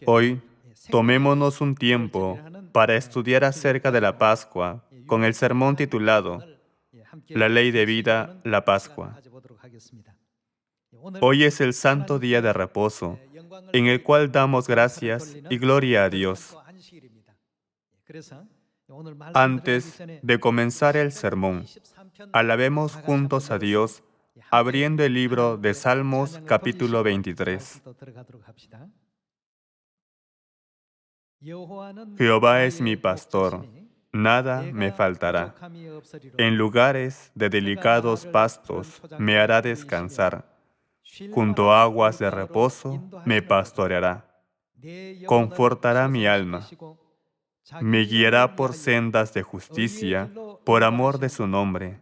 Hoy, tomémonos un tiempo para estudiar acerca de la Pascua con el sermón titulado La ley de vida, la Pascua. Hoy es el santo día de reposo, en el cual damos gracias y gloria a Dios. Antes de comenzar el sermón, alabemos juntos a Dios, abriendo el libro de Salmos capítulo 23. Jehová es mi pastor, nada me faltará. En lugares de delicados pastos me hará descansar. Junto a aguas de reposo me pastoreará. Confortará mi alma. Me guiará por sendas de justicia, por amor de su nombre.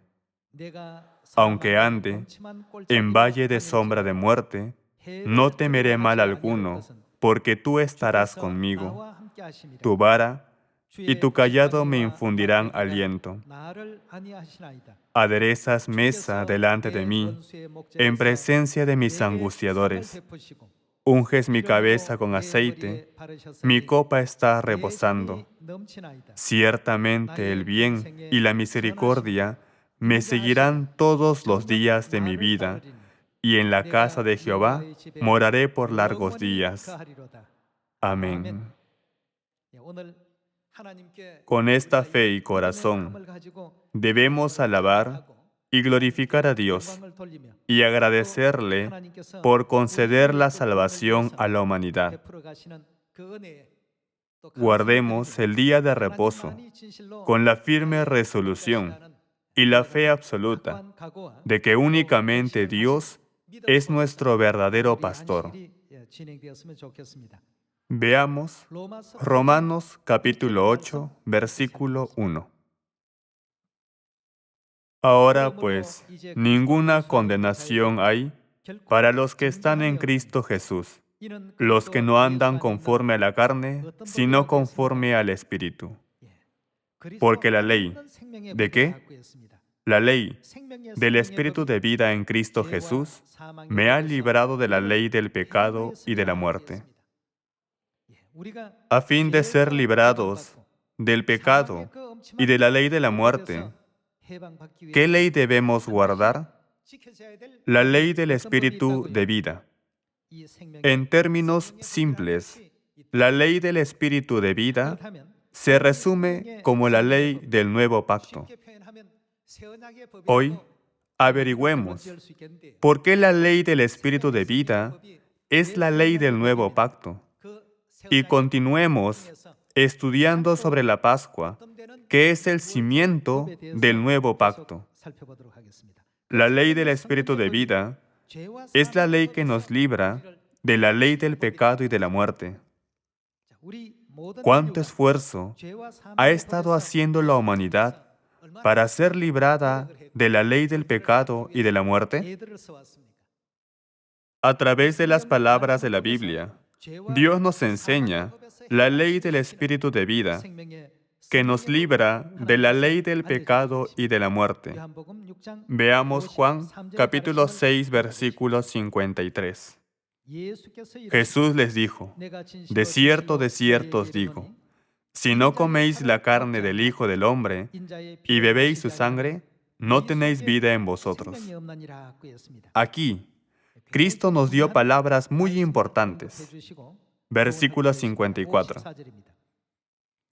Aunque ande en valle de sombra de muerte, no temeré mal alguno, porque tú estarás conmigo. Tu vara y tu cayado me infundirán aliento. Aderezas mesa delante de mí, en presencia de mis angustiadores. Unges mi cabeza con aceite, mi copa está rebosando. Ciertamente el bien y la misericordia me seguirán todos los días de mi vida, y en la casa de Jehová moraré por largos días. Amén. Con esta fe y corazón, debemos alabar y glorificar a Dios y agradecerle por conceder la salvación a la humanidad. Guardemos el día de reposo con la firme resolución y la fe absoluta de que únicamente Dios es nuestro verdadero pastor. Veamos Romanos capítulo 8, versículo 1. Ahora pues, ninguna condenación hay para los que están en Cristo Jesús, los que no andan conforme a la carne, sino conforme al Espíritu. Porque la ley, ¿de qué? La ley del Espíritu de vida en Cristo Jesús me ha librado de la ley del pecado y de la muerte. A fin de ser librados del pecado y de la ley de la muerte, ¿qué ley debemos guardar? La ley del Espíritu de vida. En términos simples, la ley del Espíritu de vida se resume como la ley del nuevo pacto. Hoy, averigüemos por qué la ley del Espíritu de vida es la ley del nuevo pacto. Y continuemos estudiando sobre la Pascua, que es el cimiento del nuevo pacto. La ley del Espíritu de vida es la ley que nos libra de la ley del pecado y de la muerte. ¿Cuánto esfuerzo ha estado haciendo la humanidad para ser librada de la ley del pecado y de la muerte? A través de las palabras de la Biblia, Dios nos enseña la ley del Espíritu de vida, que nos libra de la ley del pecado y de la muerte. Veamos Juan capítulo 6, versículo 53. Jesús les dijo, de cierto os digo, si no coméis la carne del Hijo del Hombre y bebéis su sangre, no tenéis vida en vosotros. Aquí, Cristo nos dio palabras muy importantes. Versículo 54.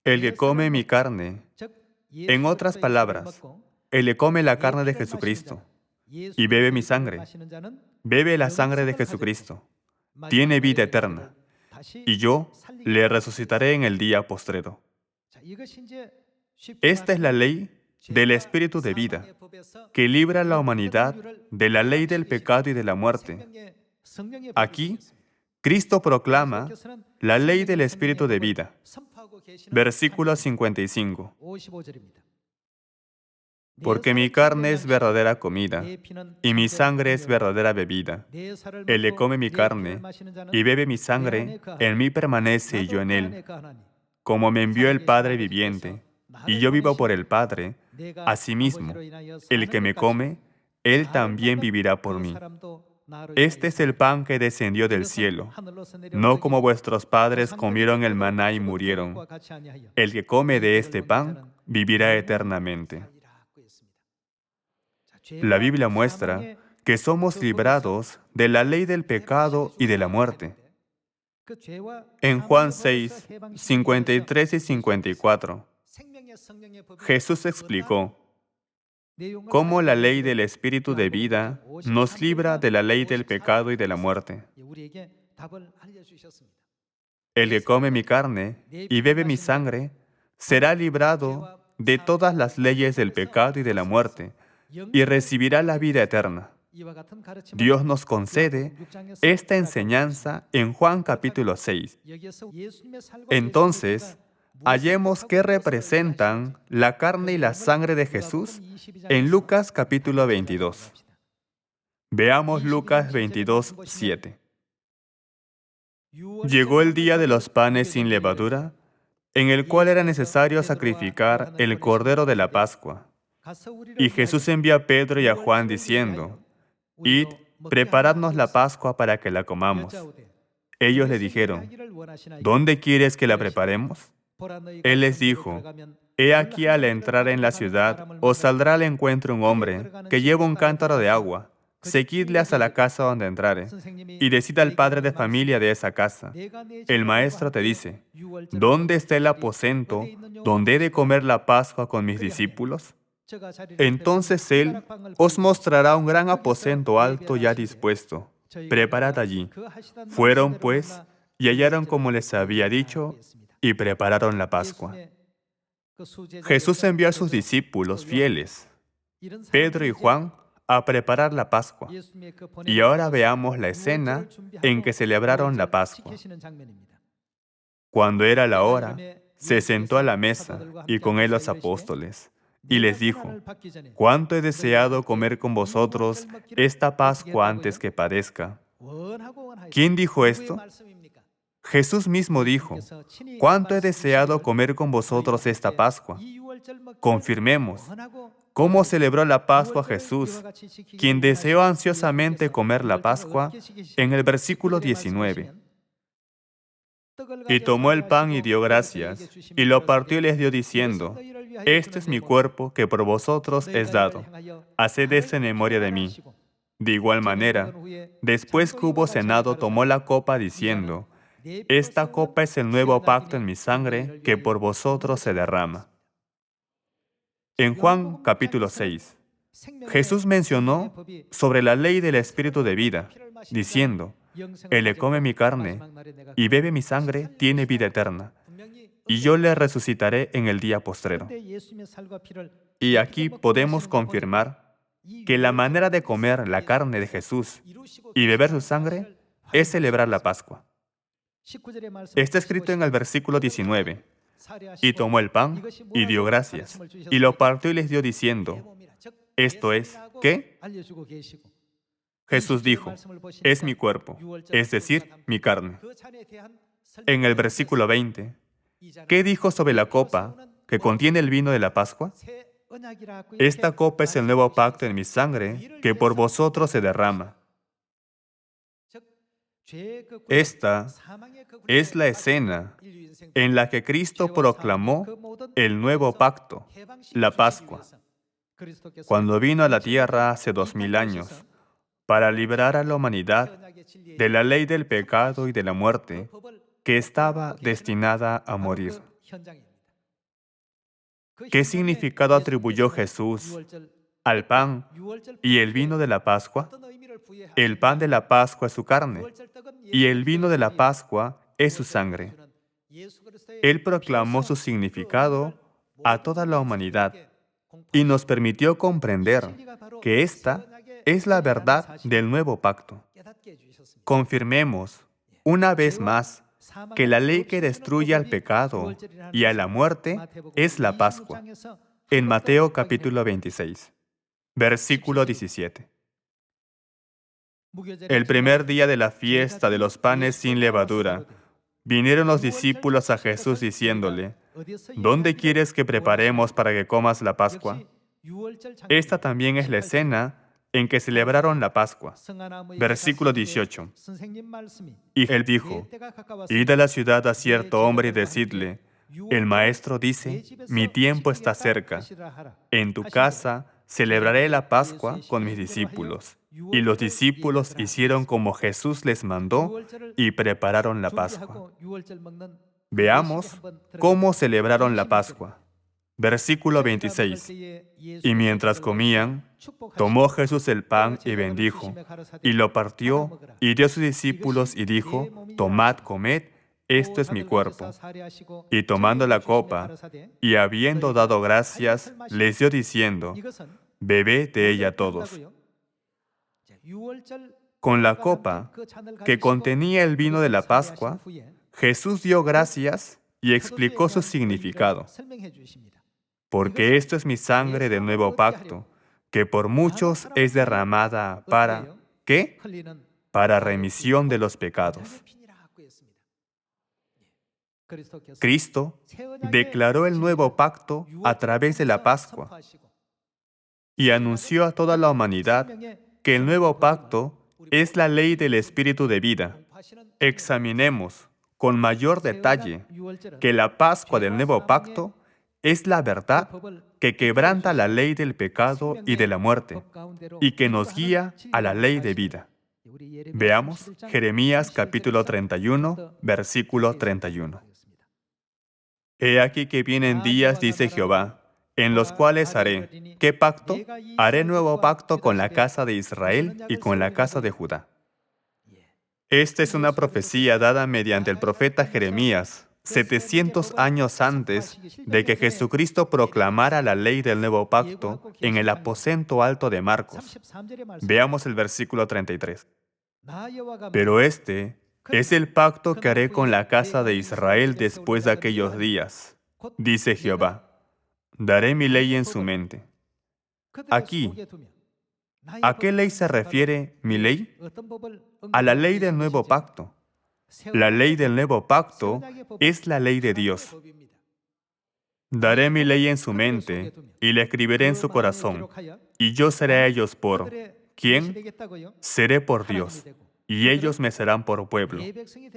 El que come mi carne, en otras palabras, el que come la carne de Jesucristo y bebe mi sangre, bebe la sangre de Jesucristo, tiene vida eterna, y yo le resucitaré en el día postrero. Esta es la ley del Espíritu de vida, que libra a la humanidad de la ley del pecado y de la muerte. Aquí, Cristo proclama la ley del Espíritu de vida. Versículo 55. Porque mi carne es verdadera comida, y mi sangre es verdadera bebida. El que come mi carne y bebe mi sangre, en mí permanece y yo en él. Como me envió el Padre viviente, y yo vivo por el Padre, asimismo, el que me come, él también vivirá por mí. Este es el pan que descendió del cielo, no como vuestros padres comieron el maná y murieron. El que come de este pan vivirá eternamente. La Biblia muestra que somos librados de la ley del pecado y de la muerte. En Juan 6, 53 y 54, Jesús explicó cómo la ley del Espíritu de vida nos libra de la ley del pecado y de la muerte. El que come mi carne y bebe mi sangre será librado de todas las leyes del pecado y de la muerte y recibirá la vida eterna. Dios nos concede esta enseñanza en Juan capítulo 6. Entonces, hallemos qué representan la carne y la sangre de Jesús en Lucas capítulo 22. Veamos Lucas 22, 7. Llegó el día de los panes sin levadura, en el cual era necesario sacrificar el cordero de la Pascua. Y Jesús envió a Pedro y a Juan diciendo, Id, preparadnos la Pascua para que la comamos. Ellos le dijeron, ¿dónde quieres que la preparemos? Él les dijo, he aquí al entrar en la ciudad, os saldrá al encuentro un hombre que lleva un cántaro de agua. Seguidle hasta la casa donde entrare, y decid al padre de familia de esa casa, el maestro te dice, ¿dónde está el aposento donde he de comer la Pascua con mis discípulos? Entonces él os mostrará un gran aposento alto ya dispuesto. Preparad allí. Fueron, pues, y hallaron como les había dicho, y prepararon la Pascua. Jesús envió a sus discípulos fieles, Pedro y Juan, a preparar la Pascua. Y ahora veamos la escena en que celebraron la Pascua. Cuando era la hora, se sentó a la mesa y con él los apóstoles. Y les dijo, cuánto he deseado comer con vosotros esta Pascua antes que padezca. ¿Quién dijo esto? Jesús mismo dijo, cuánto he deseado comer con vosotros esta Pascua. Confirmemos, ¿cómo celebró la Pascua Jesús, quien deseó ansiosamente comer la Pascua? En el versículo 19. Y tomó el pan y dio gracias, y lo partió y les dio diciendo, este es mi cuerpo que por vosotros es dado. Haced esto en memoria de mí. De igual manera, después que hubo cenado, tomó la copa diciendo, esta copa es el nuevo pacto en mi sangre que por vosotros se derrama. En Juan capítulo 6, Jesús mencionó sobre la ley del Espíritu de vida, diciendo, el que come mi carne y bebe mi sangre tiene vida eterna, y yo le resucitaré en el día postrero. Y aquí podemos confirmar que la manera de comer la carne de Jesús y beber su sangre es celebrar la Pascua. Está escrito en el versículo 19, y tomó el pan y dio gracias, y lo partió y les dio diciendo, esto es, ¿qué? Jesús dijo, es mi cuerpo, es decir, mi carne. En el versículo 20, ¿qué dijo sobre la copa que contiene el vino de la Pascua? Esta copa es el nuevo pacto en mi sangre que por vosotros se derrama. Esta es la escena en la que Cristo proclamó el nuevo pacto, la Pascua, cuando vino a la tierra hace 2000 años para librar a la humanidad de la ley del pecado y de la muerte que estaba destinada a morir. ¿Qué significado atribuyó Jesús al pan y el vino de la Pascua? El pan de la Pascua es su carne y el vino de la Pascua es su sangre. Él proclamó su significado a toda la humanidad y nos permitió comprender que esta es la verdad del nuevo pacto. Confirmemos una vez más que la ley que destruye al pecado y a la muerte es la Pascua. En Mateo capítulo 26, versículo 17. El primer día de la fiesta de los panes sin levadura, vinieron los discípulos a Jesús diciéndole, ¿dónde quieres que preparemos para que comas la Pascua? Esta también es la escena en que celebraron la Pascua. Versículo 18. Y él dijo: id a la ciudad a cierto hombre y decidle: el maestro dice, mi tiempo está cerca. En tu casa celebraré la Pascua con mis discípulos. Y los discípulos hicieron como Jesús les mandó y prepararon la Pascua. Veamos cómo celebraron la Pascua. Versículo 26. Y mientras comían, tomó Jesús el pan y bendijo, y lo partió y dio a sus discípulos y dijo: tomad, comed, esto es mi cuerpo. Y tomando la copa, y habiendo dado gracias, les dio diciendo: bebed de ella todos. Con la copa, que contenía el vino de la Pascua, Jesús dio gracias y explicó su significado. Porque esto es mi sangre del nuevo pacto, que por muchos es derramada para, ¿qué? Para remisión de los pecados. Cristo declaró el nuevo pacto a través de la Pascua y anunció a toda la humanidad que el nuevo pacto es la ley del Espíritu de vida. Examinemos con mayor detalle que la Pascua del nuevo pacto es la verdad que quebranta la ley del pecado y de la muerte y que nos guía a la ley de vida. Veamos Jeremías capítulo 31, versículo 31. He aquí que vienen días, dice Jehová, en los cuales haré, ¿qué pacto? Haré nuevo pacto con la casa de Israel y con la casa de Judá. Esta es una profecía dada mediante el profeta Jeremías, 700 años antes de que Jesucristo proclamara la ley del nuevo pacto en el aposento alto de Marcos. Veamos el versículo 33. Pero este es el pacto que haré con la casa de Israel después de aquellos días, dice Jehová. Daré mi ley en su mente. Aquí, ¿a qué ley se refiere mi ley? A la ley del nuevo pacto. La ley del nuevo pacto es la ley de Dios. Daré mi ley en su mente y la escribiré en su corazón, y yo seré a ellos por, ¿quién? Seré por Dios, y ellos me serán por pueblo.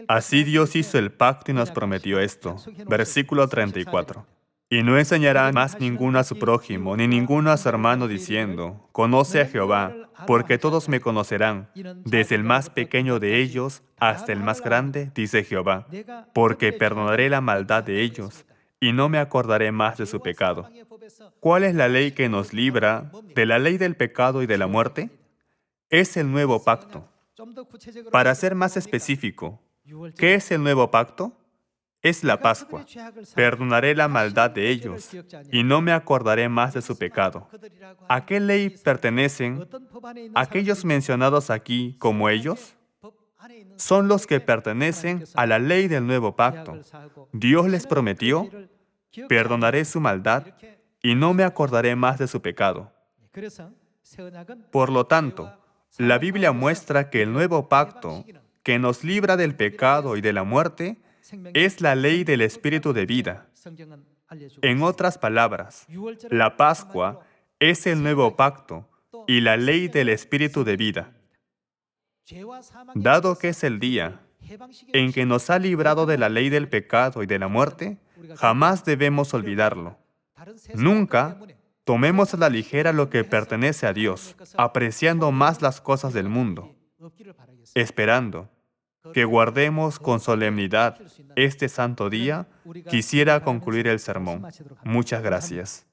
Así Dios hizo el pacto y nos prometió esto. Versículo 34. Y no enseñará más ninguno a su prójimo, ni ninguno a su hermano, diciendo: conoce a Jehová, porque todos me conocerán, desde el más pequeño de ellos hasta el más grande, dice Jehová, porque perdonaré la maldad de ellos, y no me acordaré más de su pecado. ¿Cuál es la ley que nos libra de la ley del pecado y de la muerte? Es el nuevo pacto. Para ser más específico, ¿qué es el nuevo pacto? Es la Pascua. Perdonaré la maldad de ellos, y no me acordaré más de su pecado. ¿A qué ley pertenecen aquellos mencionados aquí como ellos? Son los que pertenecen a la ley del nuevo pacto. Dios les prometió: perdonaré su maldad, y no me acordaré más de su pecado. Por lo tanto, la Biblia muestra que el nuevo pacto, que nos libra del pecado y de la muerte, es la ley del Espíritu de vida. En otras palabras, la Pascua es el nuevo pacto y la ley del Espíritu de vida. Dado que es el día en que nos ha librado de la ley del pecado y de la muerte, jamás debemos olvidarlo. Nunca tomemos a la ligera lo que pertenece a Dios, apreciando más las cosas del mundo, esperando que guardemos con solemnidad este santo día. Quisiera concluir el sermón. Muchas gracias.